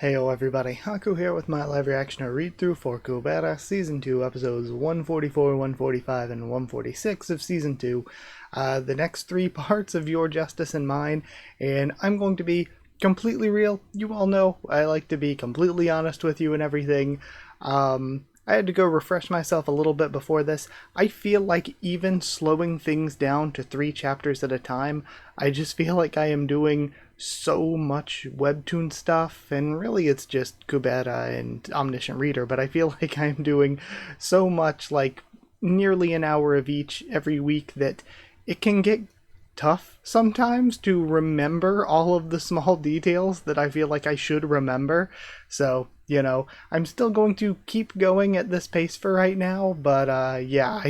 Heyo everybody, Haku here with my live reaction or read-through for Kubera, Season 2, Episodes 144, 145, and 146 of Season 2. The next three parts of Your Justice and Mine, and I'm going to be completely real. You all know I like to be completely honest with you and everything. I had to go refresh myself a little bit before this. I feel like even slowing things down to 3 chapters at a time, I just feel like I am doing so much webtoon stuff, and really it's just Kubera and Omniscient Reader, but I feel like I'm doing so much, like nearly an hour of each every week, that it can get tough sometimes to remember all of the small details that I feel like I should remember. So, I'm still going to keep going at this pace for right now, but yeah,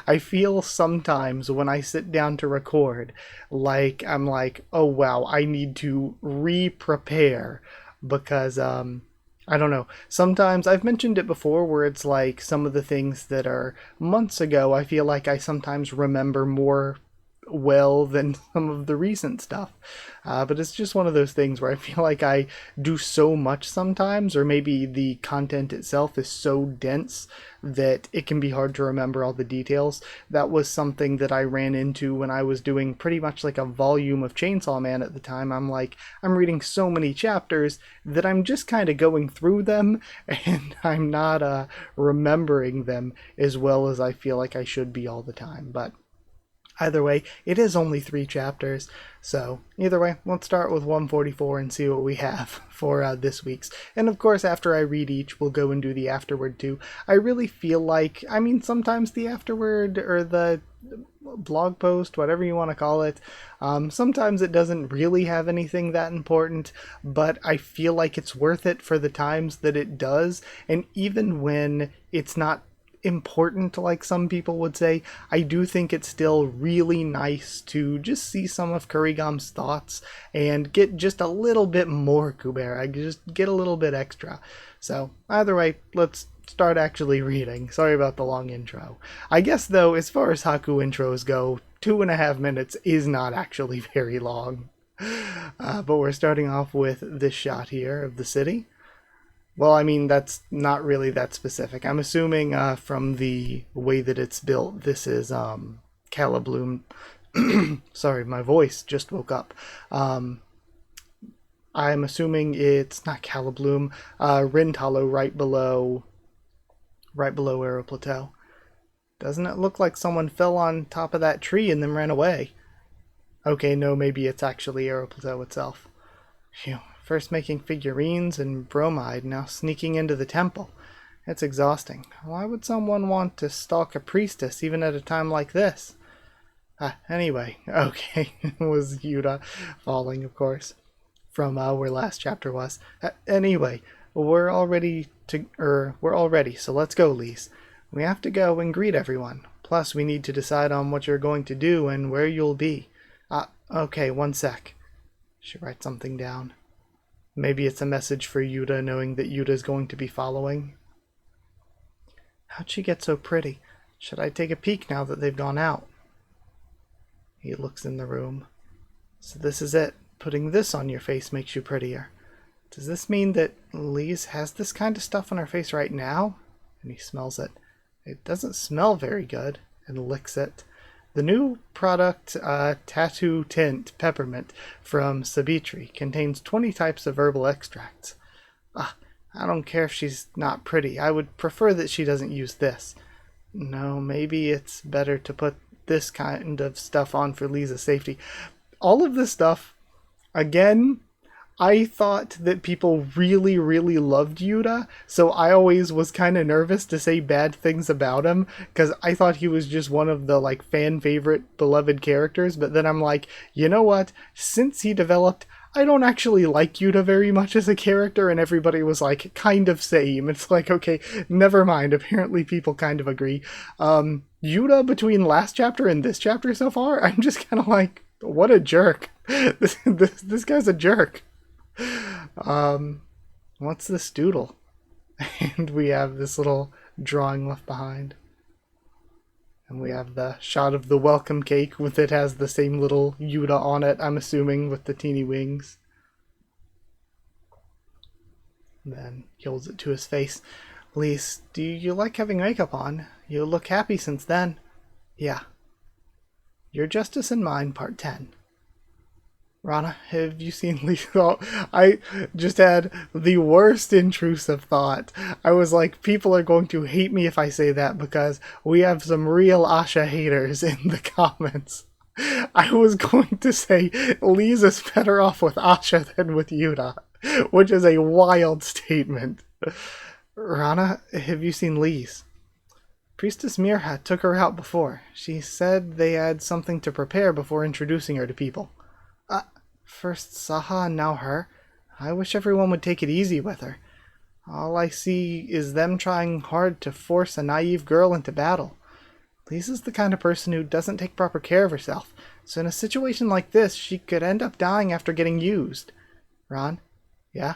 I feel sometimes when I sit down to record, like I'm like, oh wow, I need to re-prepare because I don't know. Sometimes I've mentioned it before where it's like some of the things that are months ago, I feel like I sometimes remember more well than some of the recent stuff. But it's just one of those things where I feel like I do so much sometimes, or maybe the content itself is so dense that it can be hard to remember all the details. That was something that I ran into when I was doing pretty much like a volume of Chainsaw Man at the time. I'm reading so many chapters that I'm just kind of going through them and I'm not remembering them as well as I feel like I should be all the time. But either way, it is only 3 chapters, so either way, let's start with 144 and see what we have for this week's. And of course, after I read each, we'll go and do the afterword too. I really feel like, sometimes the afterword or the blog post, whatever you want to call it, sometimes it doesn't really have anything that important, but I feel like it's worth it for the times that it does, and even when it's not important like some people would say, I do think it's still really nice to just see some of Kurigam's thoughts and get just a little bit more Kubera, just get a little bit extra. So either way, let's start actually reading. Sorry about the long intro. I guess though, as far as Haku intros go, 2.5 minutes is not actually very long. But we're starting off with this shot here of the city. Well, that's not really that specific. I'm assuming from the way that it's built, this is Calibloom. Sorry, my voice just woke up. I'm assuming it's not Calibloom. Rintalo right below Arrow Plateau. Doesn't it look like someone fell on top of that tree and then ran away? Okay, no, maybe it's actually Arrow Plateau itself. Phew. First making figurines and bromide, now sneaking into the temple. It's exhausting. Why would someone want to stalk a priestess even at a time like this? Anyway, okay, it was Yuta falling, of course, from where last chapter was. Anyway, we're all ready, so let's go, Lise. We have to go and greet everyone. Plus, we need to decide on what you're going to do and where you'll be. Okay, one sec. Should write something down. Maybe it's a message for Yuta, knowing that Yuta's going to be following. How'd she get so pretty? Should I take a peek now that they've gone out? He looks in the room. So this is it. Putting this on your face makes you prettier. Does this mean that Lise has this kind of stuff on her face right now? And he smells it. It doesn't smell very good. And licks it. The new product, Tattoo Tint Peppermint from Sabitri, contains 20 types of herbal extracts. I don't care if she's not pretty. I would prefer that she doesn't use this. No, maybe it's better to put this kind of stuff on for Lisa's safety. All of this stuff, again, I thought that people really, really loved Yuta, so I always was kind of nervous to say bad things about him, because I thought he was just one of the, fan favorite, beloved characters, but then I'm like, you know what? Since he developed, I don't actually like Yuta very much as a character, and everybody was like, kind of same. It's like, okay, never mind, apparently people kind of agree. Yuta, between last chapter and this chapter so far, I'm just kind of like, what a jerk. This guy's a jerk. What's this doodle? And we have this little drawing left behind. And we have the shot of the welcome cake with it has the same little Yuta on it, I'm assuming, with the teeny wings. And then he holds it to his face. Lise, do you like having makeup on? You look happy since then. Yeah. Your Justice and Mine, Part 10. Rana, have you seen Lise? Oh, I just had the worst intrusive thought. I was like, people are going to hate me if I say that because we have some real Asha haters in the comments. I was going to say Lise is better off with Asha than with Yuta, which is a wild statement. Rana, have you seen Lise? Priestess Mirha took her out before. She said they had something to prepare before introducing her to people. First Saha and now her. I wish everyone would take it easy with her. All I see is them trying hard to force a naive girl into battle. Lisa's the kind of person who doesn't take proper care of herself, so in a situation like this, she could end up dying after getting used. Ron? Yeah?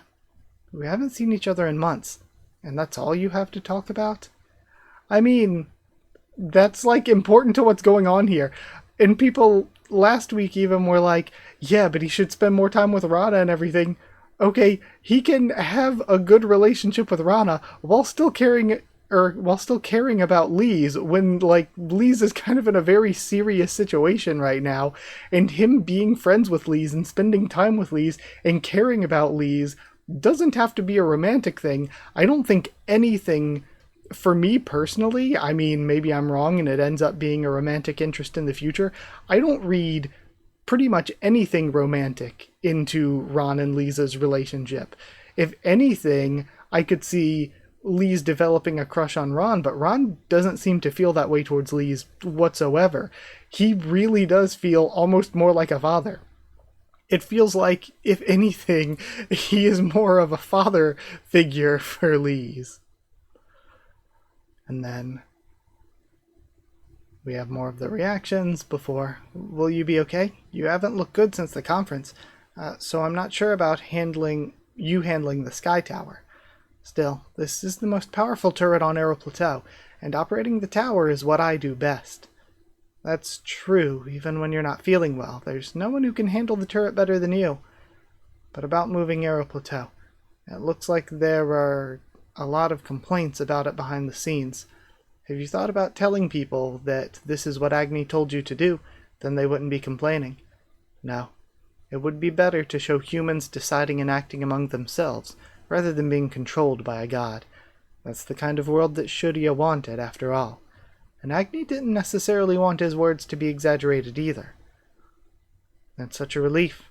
We haven't seen each other in months, and that's all you have to talk about? I mean, that's like important to what's going on here. And people last week even were like, yeah, but he should spend more time with Rana and everything. Okay, he can have a good relationship with Rana while still caring about Lise when, like, Lise is kind of in a very serious situation right now, and him being friends with Lise and spending time with Lise and caring about Lise doesn't have to be a romantic thing. I don't think anything, for me personally, I mean, maybe I'm wrong and it ends up being a romantic interest in the future. I don't read pretty much anything romantic into Ron and Lisa's relationship. If anything, I could see Lise developing a crush on Ron, but Ron doesn't seem to feel that way towards Lise whatsoever. He really does feel almost more like a father. It feels like, if anything, he is more of a father figure for Lise. And then we have more of the reactions before. Will you be okay? You haven't looked good since the conference, so I'm not sure about handling the Sky Tower. Still, this is the most powerful turret on Aero Plateau, and operating the tower is what I do best. That's true, even when you're not feeling well. There's no one who can handle the turret better than you. But about moving Aero Plateau, it looks like there are a lot of complaints about it behind the scenes. Have you thought about telling people that this is what Agni told you to do? Then they wouldn't be complaining. No. It would be better to show humans deciding and acting among themselves, rather than being controlled by a god. That's the kind of world that Shurya wanted, after all. And Agni didn't necessarily want his words to be exaggerated either. That's such a relief,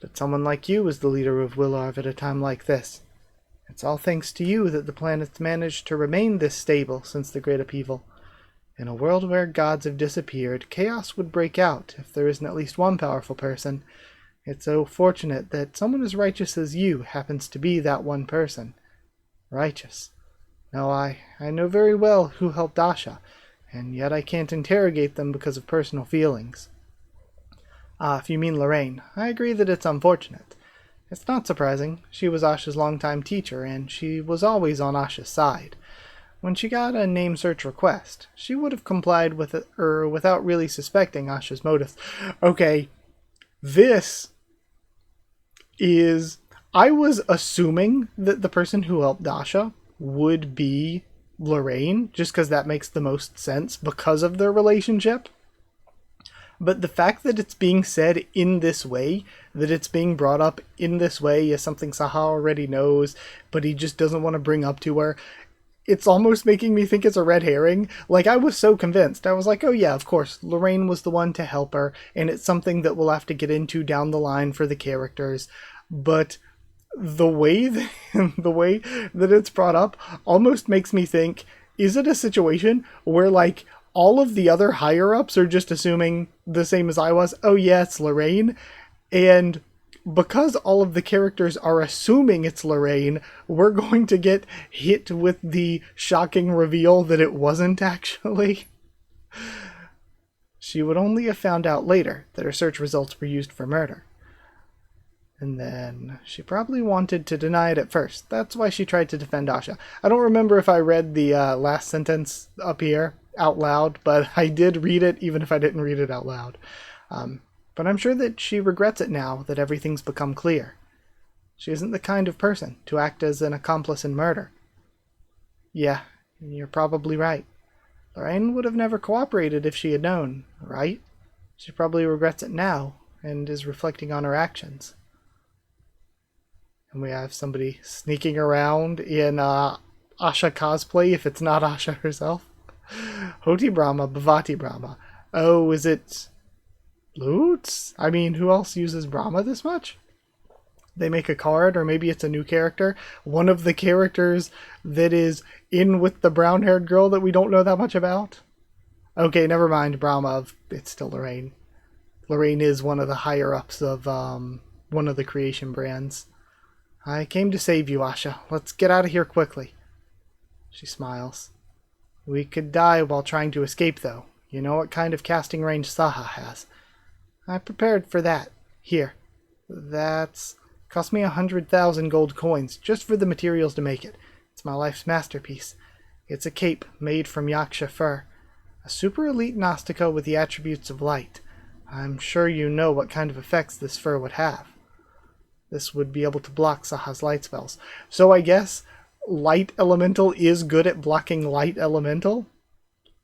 that someone like you is the leader of Willarv at a time like this. It's all thanks to you that the planet's managed to remain this stable since the Great Upheaval. In a world where gods have disappeared, chaos would break out if there isn't at least one powerful person. It's so fortunate that someone as righteous as you happens to be that one person. Righteous. Now I know very well who helped Asha, and yet I can't interrogate them because of personal feelings. If you mean Lorraine, I agree that it's unfortunate. It's not surprising. She was Asha's longtime teacher, and she was always on Asha's side. When she got a name search request, she would have complied with it, without really suspecting Asha's motives. Okay, this is... I was assuming that the person who helped Asha would be Lorraine, just because that makes the most sense because of their relationship. But the fact that it's being said in this way, that it's being brought up in this way is something Saha already knows, but he just doesn't want to bring up to her. It's almost making me think it's a red herring. Like, I was so convinced. I was like, oh yeah, of course, Lorraine was the one to help her, and it's something that we'll have to get into down the line for the characters. But the way that it's brought up almost makes me think, is it a situation where, like, all of the other higher-ups are just assuming the same as I was, oh yeah, it's Lorraine, and because all of the characters are assuming it's Lorraine, we're going to get hit with the shocking reveal that it wasn't actually. She would only have found out later that her search results were used for murder. And then she probably wanted to deny it at first. That's why she tried to defend Asha. I don't remember if I read the last sentence up here out loud, but I did read it even if I didn't read it out loud. But I'm sure that she regrets it now that everything's become clear. She isn't the kind of person to act as an accomplice in murder. Yeah, you're probably right. Lorraine would have never cooperated if she had known, right? She probably regrets it now and is reflecting on her actions. And we have somebody sneaking around in Asha cosplay, if it's not Asha herself. Hoti Brahma, Bhavati Brahma. Oh, is it Lutz? I mean, who else uses Brahma this much? They make a card, or maybe it's a new character. One of the characters that is in with the brown-haired girl that we don't know that much about. Okay, never mind, Brahma. It's still Lorraine. Lorraine is one of the higher-ups of one of the creation brands. I came to save you, Asha. Let's get out of here quickly. She smiles. We could die while trying to escape, though. You know what kind of casting range Saha has. I prepared for that. Here. That's... cost me 100,000 gold coins, just for the materials to make it. It's my life's masterpiece. It's a cape made from Yaksha fur. A super elite Gnostica with the attributes of light. I'm sure you know what kind of effects this fur would have. This would be able to block Saha's light spells. So I guess light elemental is good at blocking light elemental?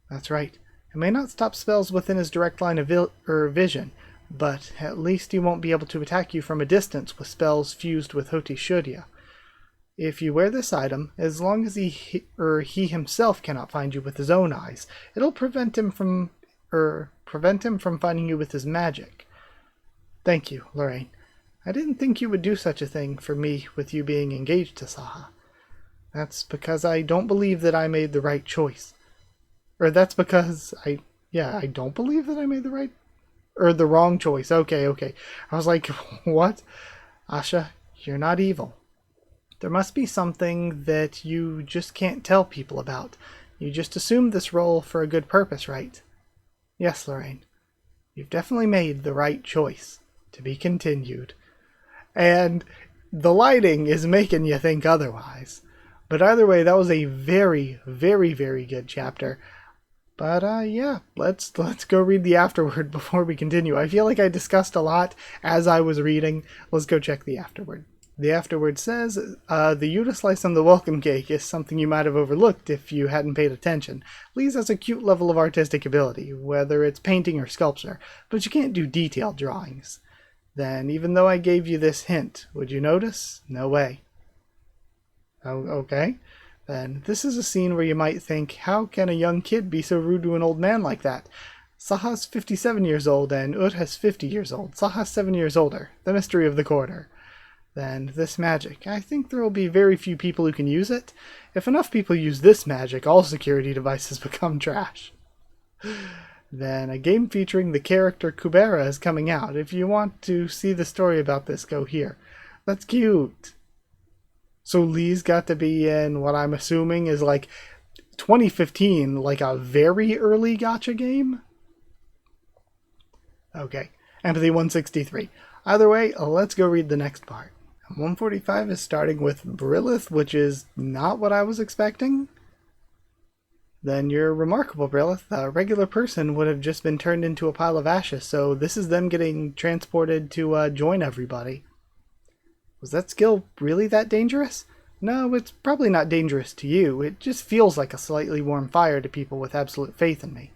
That's right. It may not stop spells within his direct line of vision, but at least he won't be able to attack you from a distance with spells fused with Hoti Shudya. If you wear this item, as long as he himself cannot find you with his own eyes, it'll prevent him from finding you with his magic. Thank you, Lorraine. I didn't think you would do such a thing for me with you being engaged to Saha. That's because I don't believe that I made the right choice. Or that's because I don't believe that I made the right... or the wrong choice. Okay. I was like, what? Asha, you're not evil. There must be something that you just can't tell people about. You just assumed this role for a good purpose, right? Yes, Lorraine. You've definitely made the right choice. To be continued. And the lighting is making you think otherwise. But either way, that was a very, very, very good chapter. But yeah, let's go read the afterword before we continue. I feel like I discussed a lot as I was reading. Let's go check the afterword. The afterword says, the Yuta slice on the welcome cake is something you might have overlooked if you hadn't paid attention. Lise has a cute level of artistic ability, whether it's painting or sculpture, but you can't do detailed drawings. Then, even though I gave you this hint, would you notice? No way. Oh, okay. Then, this is a scene where you might think, how can a young kid be so rude to an old man like that? Saha's 57 years old and Utha's 50 years old. Saha's 7 years older. The mystery of the quarter. Then, this magic. I think there will be very few people who can use it. If enough people use this magic, all security devices become trash. Then, a game featuring the character Kubera is coming out. If you want to see the story about this, go here. That's cute. So Lee's got to be in what I'm assuming is like 2015, like a very early gacha game? Okay, Empathy 163. Either way, let's go read the next part. 145 is starting with Brilith, which is not what I was expecting. Then you're remarkable, Brilith. A regular person would have just been turned into a pile of ashes, so this is them getting transported to join everybody. Was that skill really that dangerous? No, it's probably not dangerous to you. It just feels like a slightly warm fire to people with absolute faith in me.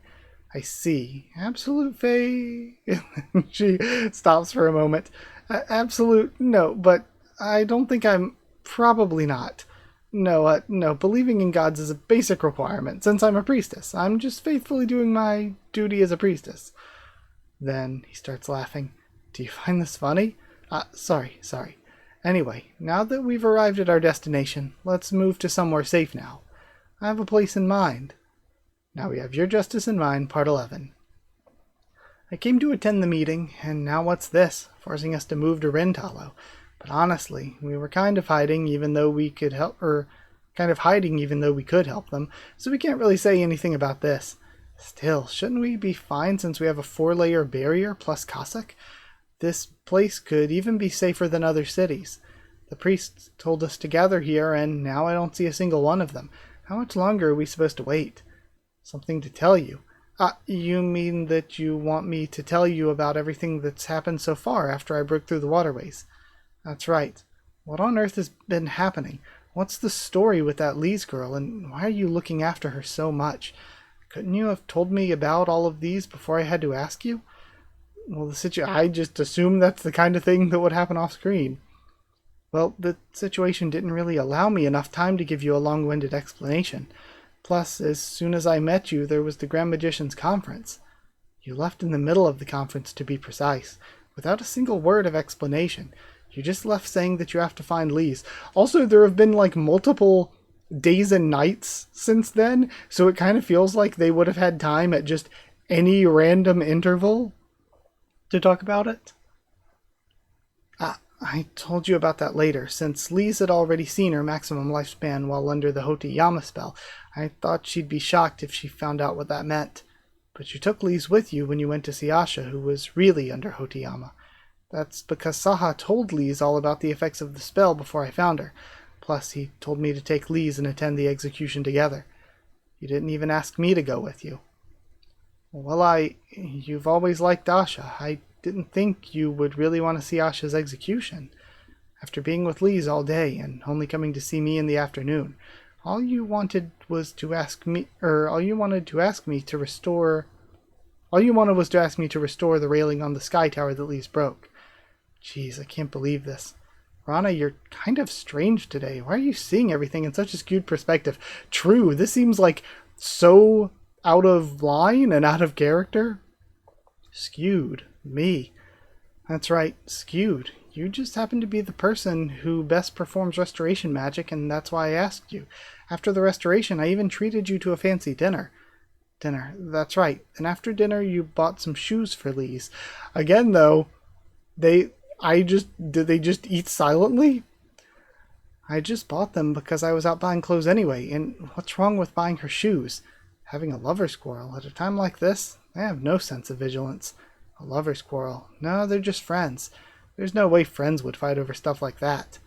I see. Absolute faith... She stops for a moment. Absolute... No, but I don't think I'm... Probably not. No, believing in gods is a basic requirement, since I'm a priestess. I'm just faithfully doing my duty as a priestess. Then he starts laughing. Do you find this funny? Sorry. Anyway, now that we've arrived at our destination, let's move to somewhere safe now. I have a place in mind. Now we have your justice in mind, part 11. I came to attend the meeting, and now what's this? Forcing us to move to Rintalo. But honestly, we were kind of hiding even though we could help, them, so we can't really say anything about this. Still, shouldn't we be fine since we have a 4-layer barrier plus Cossack? This place could even be safer than other cities. The priests told us to gather here, and now I don't see a single one of them. How much longer are we supposed to wait? Something to tell you. You mean that you want me to tell you about everything that's happened so far after I broke through the waterways? That's right. What on earth has been happening? What's the story with that Lee's girl, and why are you looking after her so much? Couldn't you have told me about all of these before I had to ask you? Well, I just assumed that's the kind of thing that would happen off screen. Well, the situation didn't really allow me enough time to give you a long-winded explanation. Plus, as soon as I met you, there was the Grand Magician's conference. You left in the middle of the conference, to be precise, without a single word of explanation. You just left saying that you have to find Lee's. Also, there have been like multiple days and nights since then, so it kind of feels like they would have had time at just any random interval to talk about it. I told you about that later. Since Lee's had already seen her maximum lifespan while under the Hoteyama spell, I thought she'd be shocked if she found out what that meant. But you took Lee's with you when you went to see Asha, who was really under Hoteyama. That's because Saha told Lee's all about the effects of the spell before I found her. Plus, he told me to take Lee's and attend the execution together. You didn't even ask me to go with you. Well, you've always liked Asha. I didn't think you would really want to see Asha's execution. After being with Lee's all day and only coming to see me in the afternoon, all you wanted was to ask me to restore the railing on the sky tower that Lee's broke. Jeez, I can't believe this. Rana, you're kind of strange today. Why are you seeing everything in such a skewed perspective? True, this seems like so out of line and out of character. Skewed. Me. That's right, skewed. You just happen to be the person who best performs restoration magic, and that's why I asked you. After the restoration, I even treated you to a fancy dinner. That's right. And after dinner, you bought some shoes for Lee's. Again, though, did they just eat silently? I just bought them because I was out buying clothes anyway, and what's wrong with buying her shoes? Having a lover's quarrel at a time like this? I have no sense of vigilance. A lover's quarrel? No, they're just friends. There's no way friends would fight over stuff like that.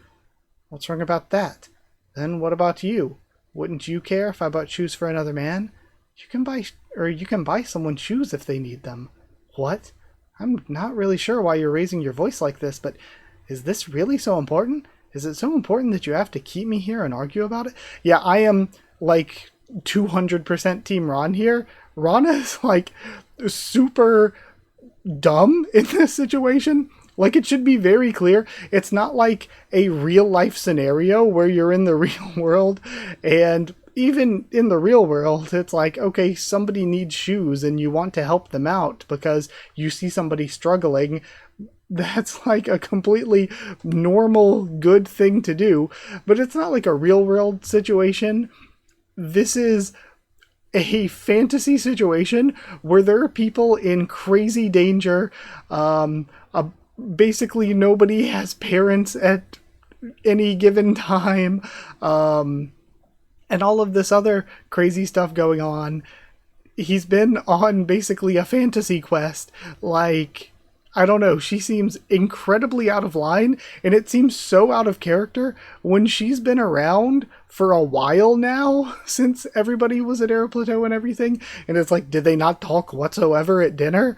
What's wrong about that? Then what about you? Wouldn't you care if I bought shoes for another man? You can buy someone shoes if they need them. What? I'm not really sure why you're raising your voice like this, but is this really so important? Is it so important that you have to keep me here and argue about it? Yeah, I am like 200% Team Ron here. Rana is like super dumb in this situation. Like, it should be very clear. It's not like a real life scenario where you're in the real world, and even in the real world, it's like, okay, somebody needs shoes and you want to help them out because you see somebody struggling. That's like a completely normal, good thing to do, but it's not like a real world situation. This is a fantasy situation where there are people in crazy danger. Basically, nobody has parents at any given time. And all of this other crazy stuff going on. He's been on basically a fantasy quest. Like, I don't know, she seems incredibly out of line, and it seems so out of character when she's been around for a while now, since everybody was at Air Plateau and everything, and it's like, did they not talk whatsoever at dinner?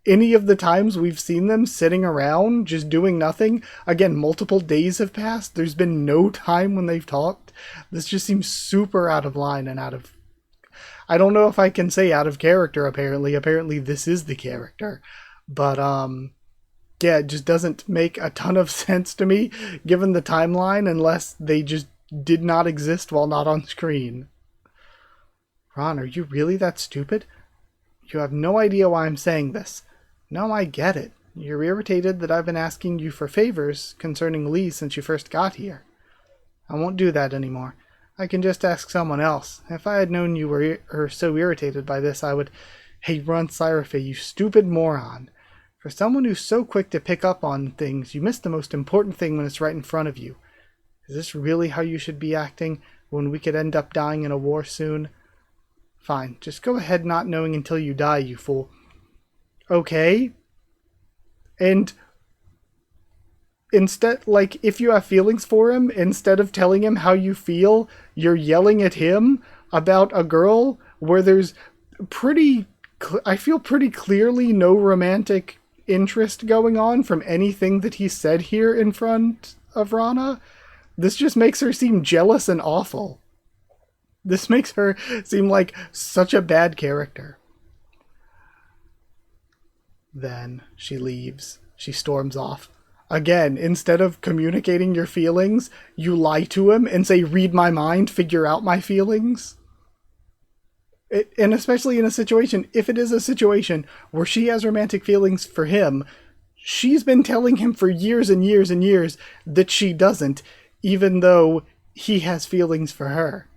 Any of the times we've seen them sitting around, just doing nothing, again, multiple days have passed, there's been no time when they've talked. This just seems super out of line and I don't know if I can say out of character, apparently this is the character. But, yeah, it just doesn't make a ton of sense to me, given the timeline, unless they just did not exist while not on screen. Ron, are you really that stupid? You have no idea why I'm saying this. No, I get it. You're irritated that I've been asking you for favors concerning Lee since you first got here. I won't do that anymore. I can just ask someone else. If I had known you were so irritated by this, I would... Hey, Ron Syrophy, you stupid moron. For someone who's so quick to pick up on things, you miss the most important thing when it's right in front of you. Is this really how you should be acting when we could end up dying in a war soon? Fine, just go ahead not knowing until you die, you fool. Okay? And instead, like, if you have feelings for him, instead of telling him how you feel, you're yelling at him about a girl where there's I feel pretty clearly no romantic interest going on from anything that he said here in front of Rana. This just makes her seem jealous and awful. This makes her seem like such a bad character. Then she leaves. She storms off. Again, instead of communicating your feelings, you lie to him and say, read my mind, figure out my feelings. And especially in a situation, if it is a situation where she has romantic feelings for him, she's been telling him for years and years and years that she doesn't, even though he has feelings for her.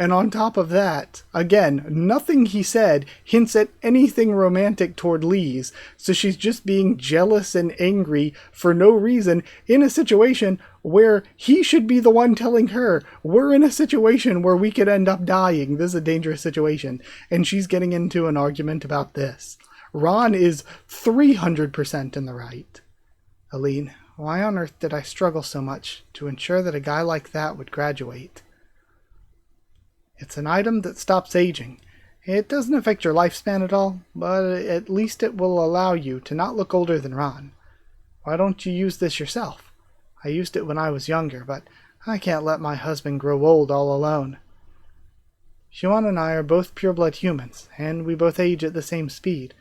And on top of that, again, nothing he said hints at anything romantic toward Lise, so she's just being jealous and angry for no reason in a situation where he should be the one telling her, we're in a situation where we could end up dying, this is a dangerous situation, and she's getting into an argument about this. Ron is 300% in the right. Aline, why on earth did I struggle so much to ensure that a guy like that would graduate? It's an item that stops aging. It doesn't affect your lifespan at all, but at least it will allow you to not look older than Ron. Why don't you use this yourself? I used it when I was younger, but I can't let my husband grow old all alone. Xuan and I are both pureblood humans, and we both age at the same speed.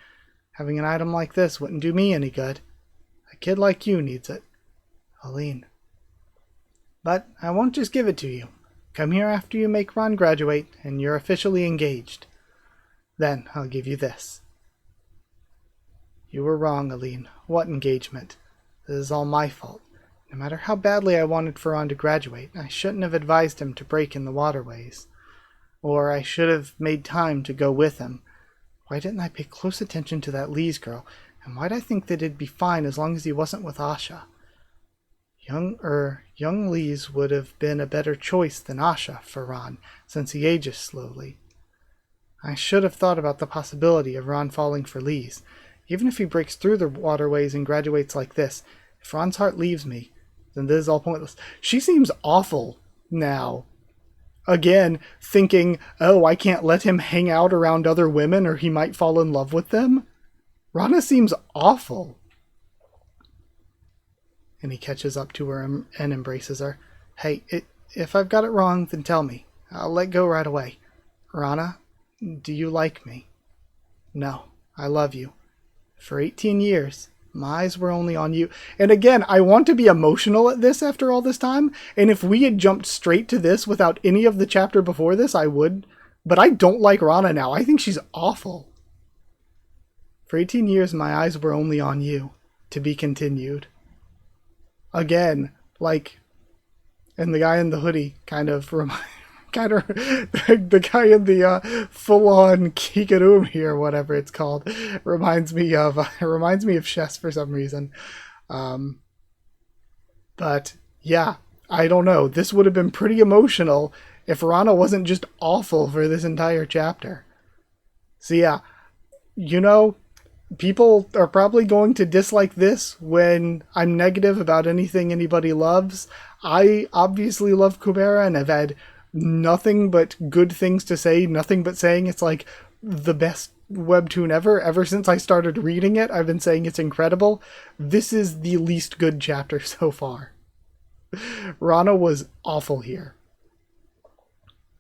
Having an item like this wouldn't do me any good. A kid like you needs it. Aline. But I won't just give it to you. Come here after you make Ron graduate, and you're officially engaged. Then I'll give you this. You were wrong, Aline. What engagement? This is all my fault. No matter how badly I wanted for Ron to graduate, I shouldn't have advised him to break in the waterways. Or I should have made time to go with him. Why didn't I pay close attention to that Lise girl? And why'd I think that it'd be fine as long as he wasn't with Asha? Young Lise would have been a better choice than Asha for Ron, since he ages slowly. I should have thought about the possibility of Ron falling for Lise. Even if he breaks through the waterways and graduates like this, if Ron's heart leaves me, then this is all pointless. She seems awful now. Again, thinking, oh, I can't let him hang out around other women or he might fall in love with them. Rana seems awful. And he catches up to her and embraces her. Hey, if I've got it wrong, then tell me. I'll let go right away. Rana, do you like me? No, I love you. For 18 years, my eyes were only on you. And again, I want to be emotional at this after all this time. And if we had jumped straight to this without any of the chapter before this, I would. But I don't like Rana now. I think she's awful. For 18 years, my eyes were only on you. To be continued. Again, like, and the guy in the hoodie the guy in the full-on kigurumi or whatever it's called reminds me of Chess for some reason. But yeah, I don't know. This would have been pretty emotional if Rana wasn't just awful for this entire chapter. So yeah, people are probably going to dislike this when I'm negative about anything anybody loves. I obviously love Kubera and have had nothing but good things to say, nothing but saying it's like the best webtoon ever since I started reading it. I've been saying it's incredible. This is the least good chapter so far. Rana was awful here.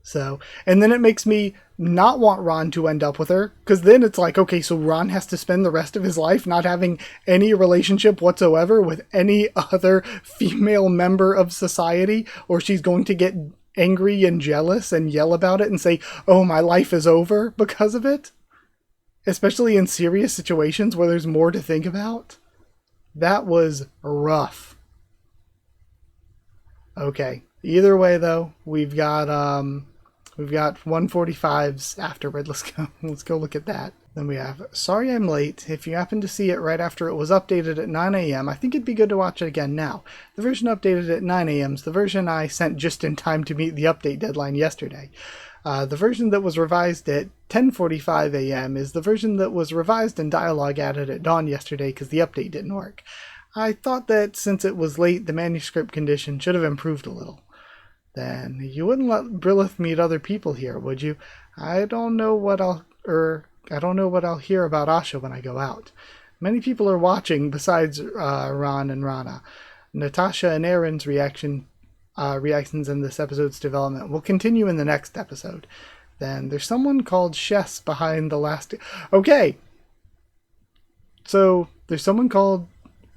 So, and then it makes me not want Ron to end up with her, because then it's like, okay, so Ron has to spend the rest of his life not having any relationship whatsoever with any other female member of society, or she's going to get angry and jealous and yell about it and say, oh, my life is over because of it. Especially in serious situations where there's more to think about. That was rough. Okay. Either way, though, we've got 145s afterward. Let's go look at that. Then we have Sorry I'm Late. If you happen to see it right after it was updated at 9 a.m., I think it'd be good to watch it again now. The version updated at 9 a.m. is the version I sent just in time to meet the update deadline yesterday. The version that was revised at 10:45 a.m. is the version that was revised and dialogue added at dawn yesterday because the update didn't work. I thought that since it was late, the manuscript condition should have improved a little. Then you wouldn't let Brilith meet other people here, would you? I don't know what I'll hear about Asha when I go out. Many people are watching besides Ron and Rana. Natasha and Aaron's reactions in this episode's development will continue in the next episode. Then there's someone called Shess behind the last... Okay! So, there's someone called...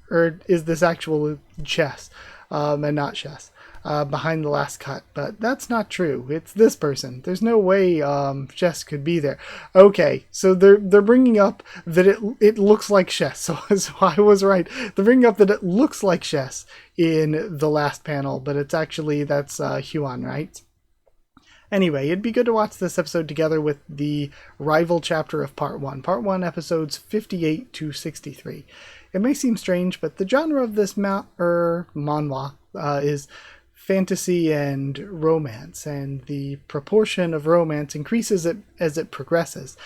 Or is this actual Chess, and not Chess, behind the last cut? But that's not true. It's this person. There's no way Chess could be there. Okay, so they're bringing up that it looks like Chess. So I was right. They're bringing up that it looks like Chess in the last panel, but it's actually, that's Huan, right? Anyway, it'd be good to watch this episode together with the rival chapter of Part 1. Part 1, episodes 58 to 63. It may seem strange, but the genre of this manhwa is fantasy and romance, and the proportion of romance increases as it progresses.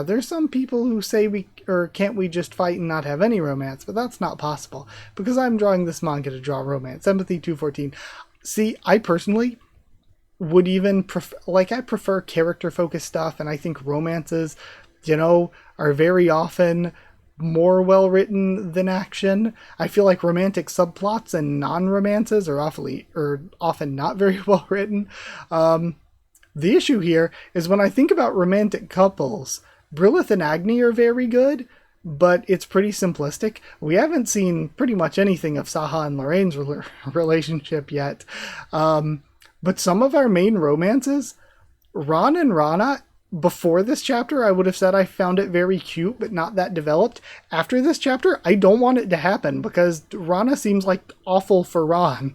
There's some people who say can't we just fight and not have any romance, but that's not possible, because I'm drawing this manga to draw romance. Empathy 214. See, I personally would even prefer character-focused stuff, and I think romances, are very often more well-written than action. I feel like romantic subplots and non-romances are often not very well-written. The issue here is when I think about romantic couples, Brilith and Agni are very good, but it's pretty simplistic. We haven't seen pretty much anything of Saha and Lorraine's relationship yet. But some of our main romances, Ron and Rana, before this chapter, I would have said I found it very cute, but not that developed. After this chapter, I don't want it to happen, because Rana seems like awful for Ron.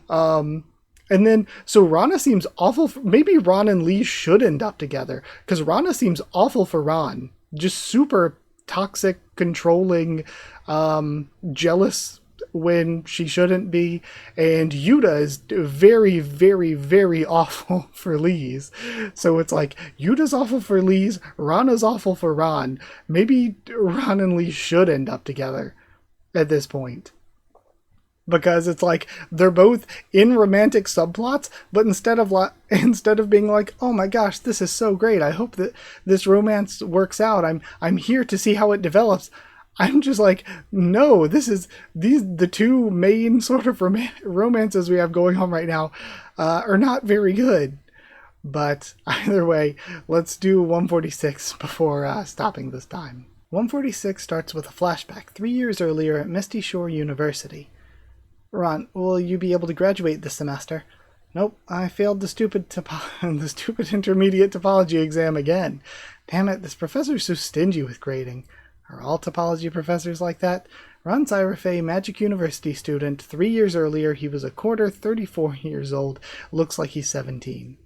So Rana seems awful. Maybe Ron and Lee should end up together, because Rana seems awful for Ron. Just super toxic, controlling, jealous when she shouldn't be, and Yuta is very, very, very awful for Lee's. So it's like, Yuta's awful for Lee's, Rana's awful for Ron. Maybe Ron and Lee should end up together at this point. Because it's like, they're both in romantic subplots, but instead of being like, oh my gosh, this is so great, I hope that this romance works out, I'm here to see how it develops, I'm just like, no, the two main sort of romances we have going on right now are not very good. But either way, let's do 146 before stopping this time. 146 starts with a flashback 3 years earlier at Misty Shore University. Ron, will you be able to graduate this semester? Nope, I failed the stupid intermediate topology exam again. Damn it, this professor's so stingy with grading. Are all topology professors like that? Ron Cyrafay, Magic University student. 3 years earlier, he was a quarter, 34 years old. Looks like he's 17.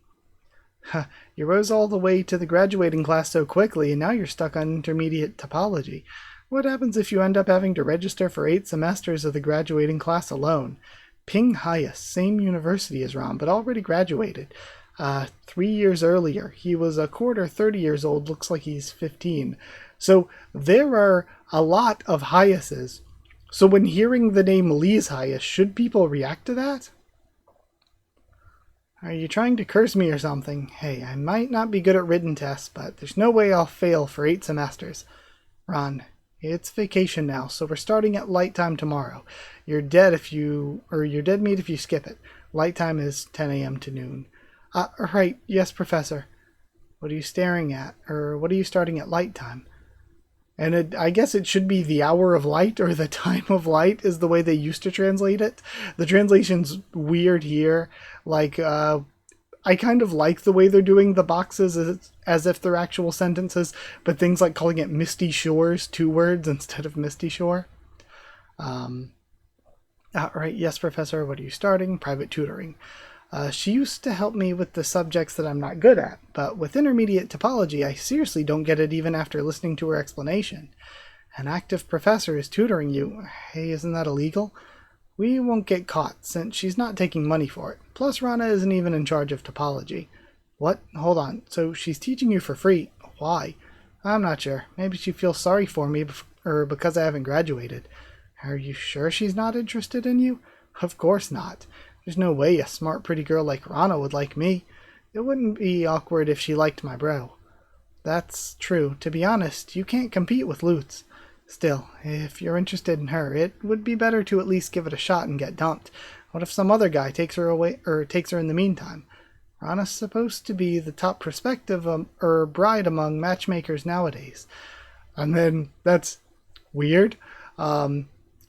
Huh, you rose all the way to the graduating class so quickly, and now you're stuck on intermediate topology. What happens if you end up having to register for 8 semesters of the graduating class alone? Ping Hayas, same university as Ron, but already graduated. 3 years earlier, he was a quarter, 30 years old. Looks like he's 15. So there are a lot of Hayases. So when hearing the name Lee's Hayas, should people react to that? Are you trying to curse me or something? Hey, I might not be good at written tests, but there's no way I'll fail for 8 semesters. Ron, it's vacation now, so we're starting at light time tomorrow. You're dead meat if you skip it. Light time is 10 a.m. to noon. Right, yes, Professor. What are you staring at? Or what are you starting at light time? And I guess it should be the hour of light, or the time of light is the way they used to translate it. The translation's weird here. Like, I kind of like the way they're doing the boxes as if they're actual sentences, but things like calling it Misty Shores, 2 words instead of Misty Shore. Right, yes, Professor, what are you starting? Private tutoring. She used to help me with the subjects that I'm not good at, but with intermediate topology, I seriously don't get it even after listening to her explanation. An active professor is tutoring you. Hey, isn't that illegal? We won't get caught, since she's not taking money for it. Plus, Rana isn't even in charge of topology. What? Hold on. So she's teaching you for free. Why? I'm not sure. Maybe she feels sorry for me because I haven't graduated. Are you sure she's not interested in you? Of course not. There's no way a smart, pretty girl like Rana would like me. It wouldn't be awkward if she liked my bro. That's true. To be honest, you can't compete with Lutz. Still, if you're interested in her, it would be better to at least give it a shot and get dumped. What if some other guy takes her away, or takes her in the meantime? Rana's supposed to be the top prospective bride among matchmakers nowadays. And then that's weird.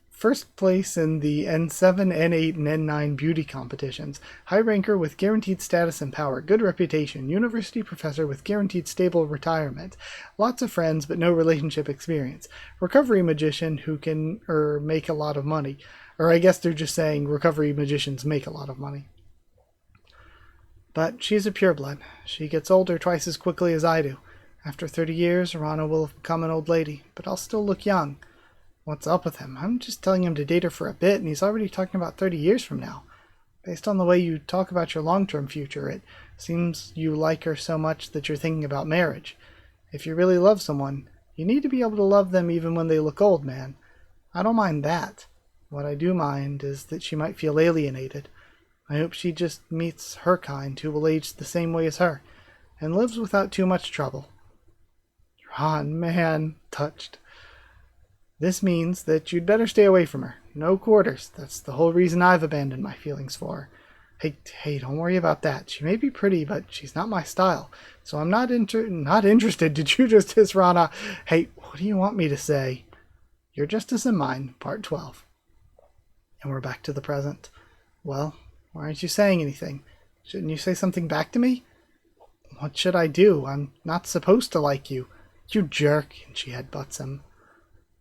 First place in the N7, N8, and N9 beauty competitions. High ranker with guaranteed status and power. Good reputation. University professor with guaranteed stable retirement. Lots of friends but no relationship experience. Recovery magician who can make a lot of money. Or I guess they're just saying recovery magicians make a lot of money. But she's a pureblood. She gets older twice as quickly as I do. After 30 years, Rana will have become an old lady, but I'll still look young. What's up with him? I'm just telling him to date her for a bit, and he's already talking about 30 years from now. Based on the way you talk about your long-term future, it seems you like her so much that you're thinking about marriage. If you really love someone, you need to be able to love them even when they look old, man. I don't mind that. What I do mind is that she might feel alienated. I hope she just meets her kind who will age the same way as her, and lives without too much trouble. Ron, man, touched. This means that you'd better stay away from her. No quarters. That's the whole reason I've abandoned my feelings for her. Hey, don't worry about that. She may be pretty, but she's not my style. So I'm not interested. Did you just hiss Rana? Hey, what do you want me to say? Your Justice and Mine, Part 12. And we're back to the present. Well, why aren't you saying anything? Shouldn't you say something back to me? What should I do? I'm not supposed to like you. You jerk. And she headbutts him.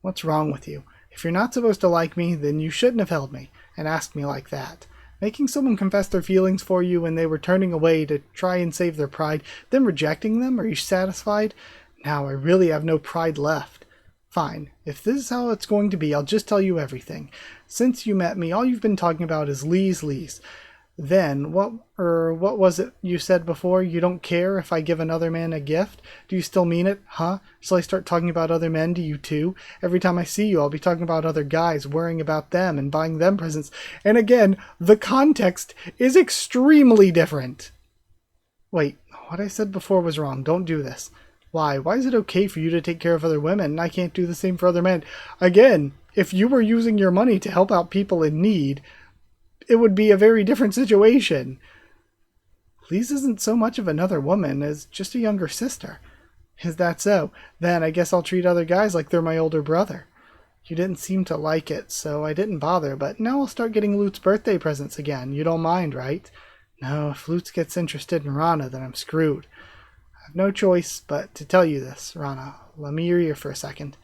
What's wrong with you? If you're not supposed to like me, then you shouldn't have held me and asked me like that. Making someone confess their feelings for you when they were turning away to try and save their pride, then rejecting them, are you satisfied? Now I really have no pride left. Fine. If this is how it's going to be, I'll just tell you everything. Since you met me, all you've been talking about is Lee's. Then, what was it you said before? You don't care if I give another man a gift? Do you still mean it? Huh? Shall I start talking about other men to you too? Every time I see you, I'll be talking about other guys, worrying about them and buying them presents. And again, the context is extremely different. Wait, what I said before was wrong. Don't do this. Why? Why is it okay for you to take care of other women and I can't do the same for other men? Again, if you were using your money to help out people in need, it would be a very different situation. Lise isn't so much of another woman as just a younger sister. Is that so? Then I guess I'll treat other guys like they're my older brother. You didn't seem to like it, so I didn't bother, but now I'll start getting Lutz birthday presents again. You don't mind, right? No, if Lutz gets interested in Rana, then I'm screwed. I have no choice but to tell you this, Rana. Lend me your ear for a second.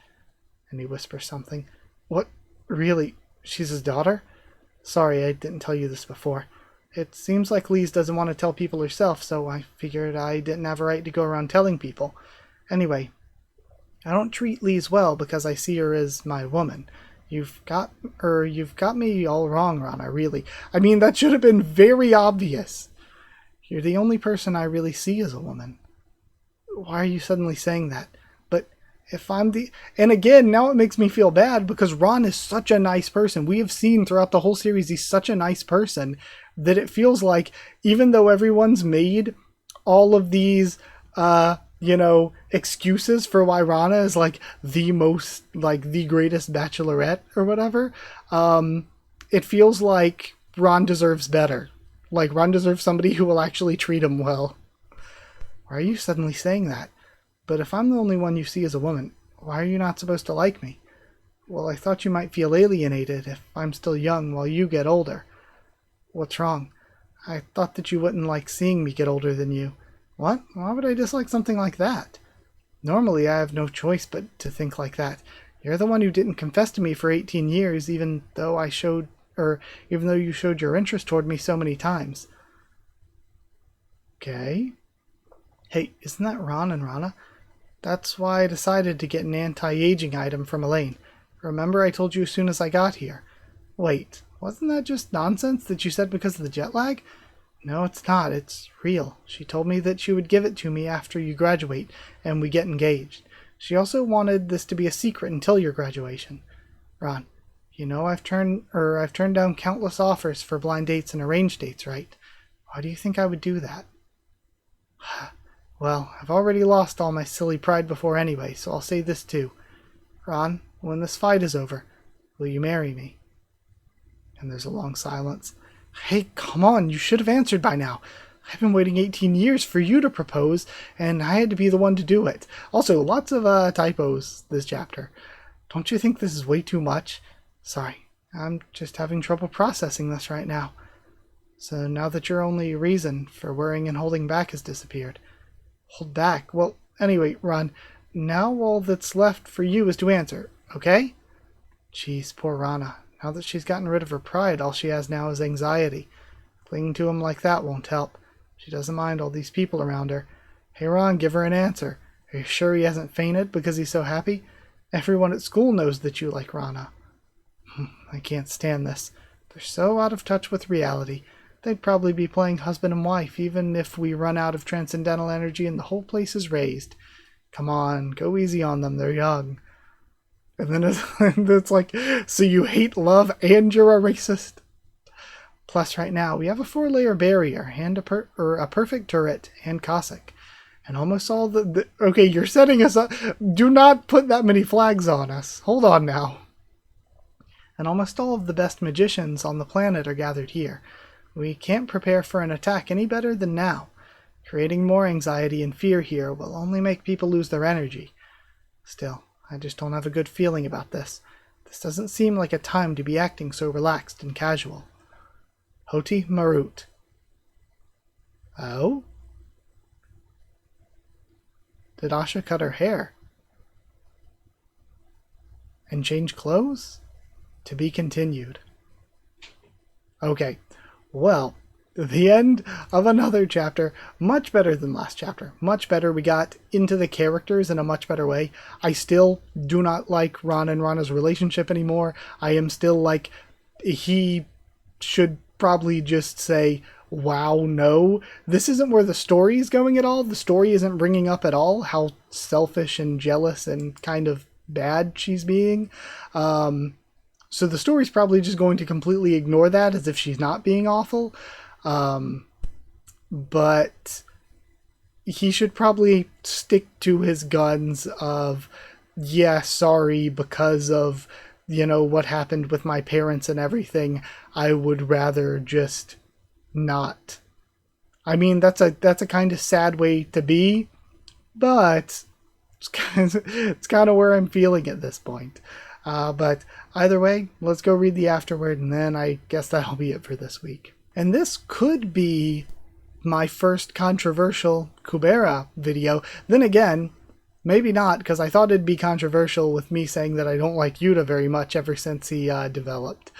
And he whispers something. What? Really? She's his daughter? Sorry, I didn't tell you this before. It seems like Lise doesn't want to tell people herself, so I figured I didn't have a right to go around telling people. Anyway, I don't treat Lise well because I see her as my woman. You've got me all wrong, Rana, really. I mean, that should have been very obvious. You're the only person I really see as a woman. Why are you suddenly saying that? But if I'm the... And again, now it makes me feel bad because Ron is such a nice person. We have seen throughout the whole series he's such a nice person that it feels like even though everyone's made all of these, excuses for why Rana is like the greatest bachelorette or whatever, it feels like Ron deserves better. Like Ron deserves somebody who will actually treat him well. Why are you suddenly saying that? But if I'm the only one you see as a woman, why are you not supposed to like me? Well, I thought you might feel alienated if I'm still young while you get older. What's wrong? I thought that you wouldn't like seeing me get older than you. What? Why would I dislike something like that? Normally I have no choice but to think like that. You're the one who didn't confess to me for 18 years, even though you showed your interest toward me so many times. Okay. Hey, isn't that Ron and Rana? That's why I decided to get an anti-aging item from Elaine. Remember I told you as soon as I got here. Wait, wasn't that just nonsense that you said because of the jet lag? No, it's not. It's real. She told me that she would give it to me after you graduate and we get engaged. She also wanted this to be a secret until your graduation. Ron, you know I've turned down countless offers for blind dates and arranged dates, right? Why do you think I would do that? Well, I've already lost all my silly pride before anyway, so I'll say this too. Ron, when this fight is over, will you marry me? And there's a long silence. Hey, come on, you should have answered by now. I've been waiting 18 years for you to propose, and I had to be the one to do it. Also, lots of typos this chapter. Don't you think this is way too much? Sorry, I'm just having trouble processing this right now. So now that your only reason for worrying and holding back has disappeared. Hold back? Well, anyway, Ron, now all that's left for you is to answer, okay? Jeez, poor Rana. Now that she's gotten rid of her pride, all she has now is anxiety. Clinging to him like that won't help. She doesn't mind all these people around her. Hey, Ron, give her an answer. Are you sure he hasn't fainted because he's so happy? Everyone at school knows that you like Rana. I can't stand this. They're so out of touch with reality. They'd probably be playing husband and wife even if we run out of transcendental energy and the whole place is raised. Come on, go easy on them. They're young. And then it's like, so you hate love and you're a racist? Plus, right now, we have a 4-layer barrier and a perfect turret and Cossack. And almost all okay, you're setting us up. Do not put that many flags on us. Hold on now. And almost all of the best magicians on the planet are gathered here. We can't prepare for an attack any better than now. Creating more anxiety and fear here will only make people lose their energy. Still, I just don't have a good feeling about this. This doesn't seem like a time to be acting so relaxed and casual. Hoti Marut. Oh? Did Asha cut her hair? And change clothes? To be continued. Okay, well, the end of another chapter. Much better than last chapter. Much better. We got into the characters in a much better way. I still do not like Ron and Rana's relationship anymore. I am still like, he should probably just say, wow, no. This isn't where the story is going at all. The story isn't bringing up at all how selfish and jealous and kind of bad she's being. So the story's probably just going to completely ignore that as if she's not being awful. But he should probably stick to his guns of, yeah, sorry, because of, what happened with my parents and everything. I would rather just not. I mean, that's a kind of sad way to be, but it's kind of where I'm feeling at this point. But either way, let's go read the afterword, and then I guess that'll be it for this week. And this could be my first controversial Kubera video. Then again, maybe not, because I thought it'd be controversial with me saying that I don't like Yuta very much ever since he developed.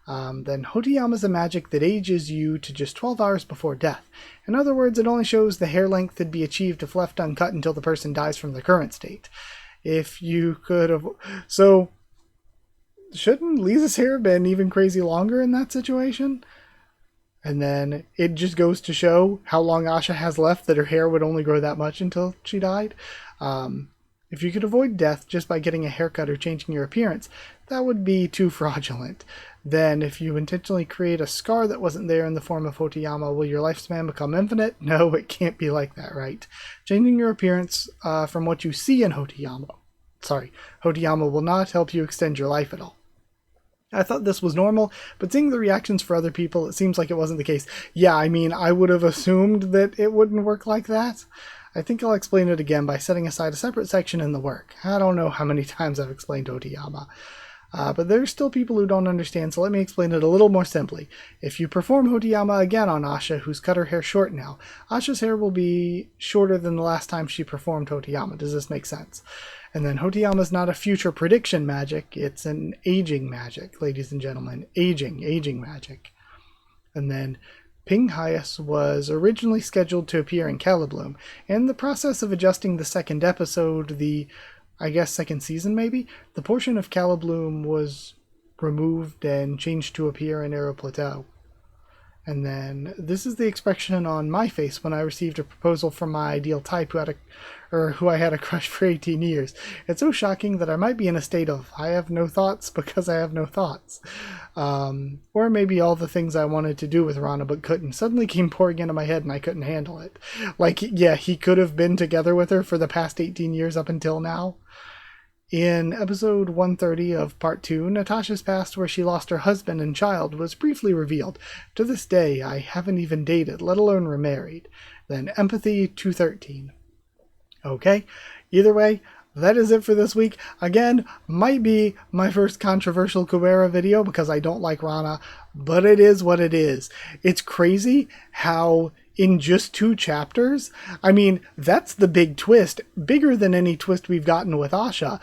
Then Hoteyama's a magic that ages you to just 12 hours before death. In other words, it only shows the hair length that'd be achieved if left uncut until the person dies from the current state. If you could have... So, shouldn't Lisa's hair have been even crazy longer in that situation? And then it just goes to show how long Asha has left, that her hair would only grow that much until she died. If you could avoid death just by getting a haircut or changing your appearance, that would be too fraudulent. Then, if you intentionally create a scar that wasn't there in the form of Hoteyama, will your lifespan become infinite? No, it can't be like that, right? Changing your appearance from what you see in Hoteyama will not help you extend your life at all. I thought this was normal, but seeing the reactions for other people, it seems like it wasn't the case. Yeah, I mean, I would have assumed that it wouldn't work like that. I think I'll explain it again by setting aside a separate section in the work. I don't know how many times I've explained Hoteyama. But there's still people who don't understand, so let me explain it a little more simply. If you perform Hoteyama again on Asha, who's cut her hair short now, Asha's hair will be shorter than the last time she performed Hoteyama. Does this make sense? And then Hoteyama's not a future prediction magic, it's an aging magic, ladies and gentlemen. Aging magic. And then Ping-Hyas was originally scheduled to appear in Calibloom. In the process of adjusting the second episode, second season maybe, the portion of Calibloom was removed and changed to appear in Arrow Plateau. And then this is the expression on my face when I received a proposal from my ideal type who I had a crush for 18 years. It's so shocking that I might be in a state of I have no thoughts because I have no thoughts. Or maybe all the things I wanted to do with Rana but couldn't suddenly came pouring into my head and I couldn't handle it. Like, yeah, he could have been together with her for the past 18 years up until now. In episode 130 of part 2, Natasha's past where she lost her husband and child was briefly revealed. To this day, I haven't even dated, let alone remarried. Then Empathy 213. Okay, either way, that is it for this week. Again, might be my first controversial Kubera video because I don't like Rana, but it is what it is. It's crazy how in just 2 chapters, I mean, that's the big twist, bigger than any twist we've gotten with Asha.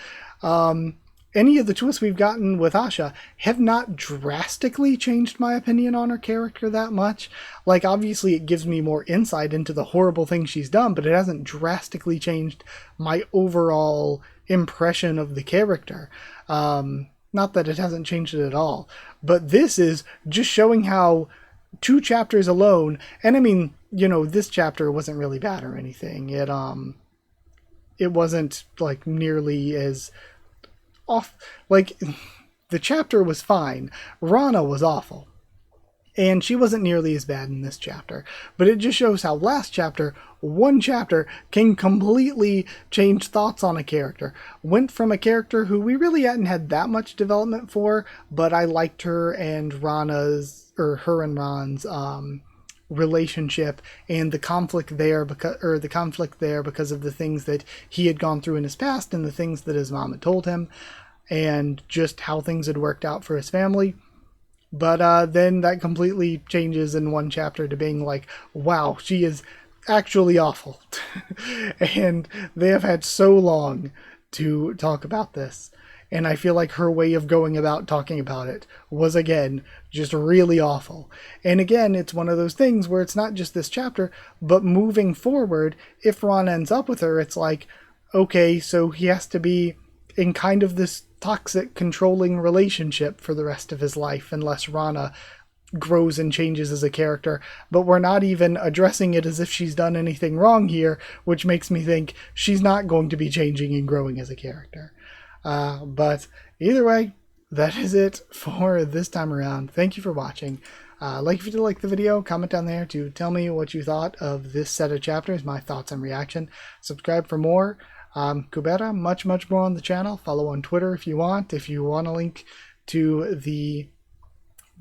Any of the twists we've gotten with Asha have not drastically changed my opinion on her character that much. Like, obviously it gives me more insight into the horrible things she's done, but it hasn't drastically changed my overall impression of the character. Not that it hasn't changed it at all, but this is just showing how 2 chapters alone, and I mean, you know, this chapter wasn't really bad or anything. It wasn't like nearly as off, like, the chapter was fine. Rana was awful. And she wasn't nearly as bad in this chapter. But it just shows how last chapter, 1 chapter, can completely change thoughts on a character. Went from a character who we really hadn't had that much development for, but I liked her and her and Ron's relationship and the conflict there because of the things that he had gone through in his past and the things that his mom had told him and just how things had worked out for his family. But then that completely changes in 1 chapter to being like, wow, she is actually awful. And they have had so long to talk about this. And I feel like her way of going about talking about it was, again, just really awful. And again, it's one of those things where it's not just this chapter, but moving forward, if Ron ends up with her, it's like, okay, so he has to be in kind of this toxic, controlling relationship for the rest of his life unless Rana grows and changes as a character. But we're not even addressing it as if she's done anything wrong here, which makes me think she's not going to be changing and growing as a character. But either way, that is it for this time around. Thank you for watching. If you did like the video, comment down there to tell me what you thought of this set of chapters, my thoughts and reaction. Subscribe for more. Kubera, much more on the channel. Follow on Twitter if you want. If you want a link to the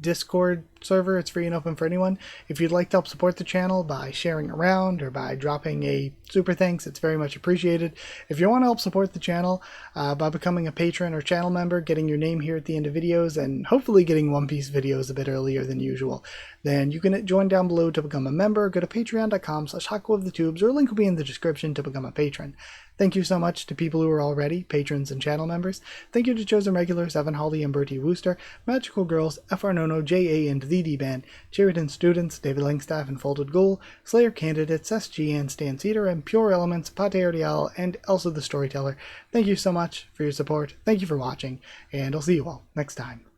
Discord server, it's free and open for anyone. If you'd like to help support the channel by sharing around or by dropping a super thanks, it's very much appreciated. If you want to help support the channel by becoming a patron or channel member, getting your name here at the end of videos, and hopefully getting One Piece videos a bit earlier than usual, then you can join down below to become a member. Go to patreon.com/HakuOfTheTubes, or a link will be in the description to become a patron. Thank you so much to people who are already patrons and channel members. Thank you to chosen regulars Evan Hawley and Bertie Wooster, Magical Girls, FR Nono, JA and the D-Band, Sheridan Students, David Langstaff and Folded Ghoul, Slayer Candidates, SG and Stan Cedar, and Pure Elements, Pate Ariel, and Elsa the Storyteller. Thank you so much for your support. Thank you for watching, and I'll see you all next time.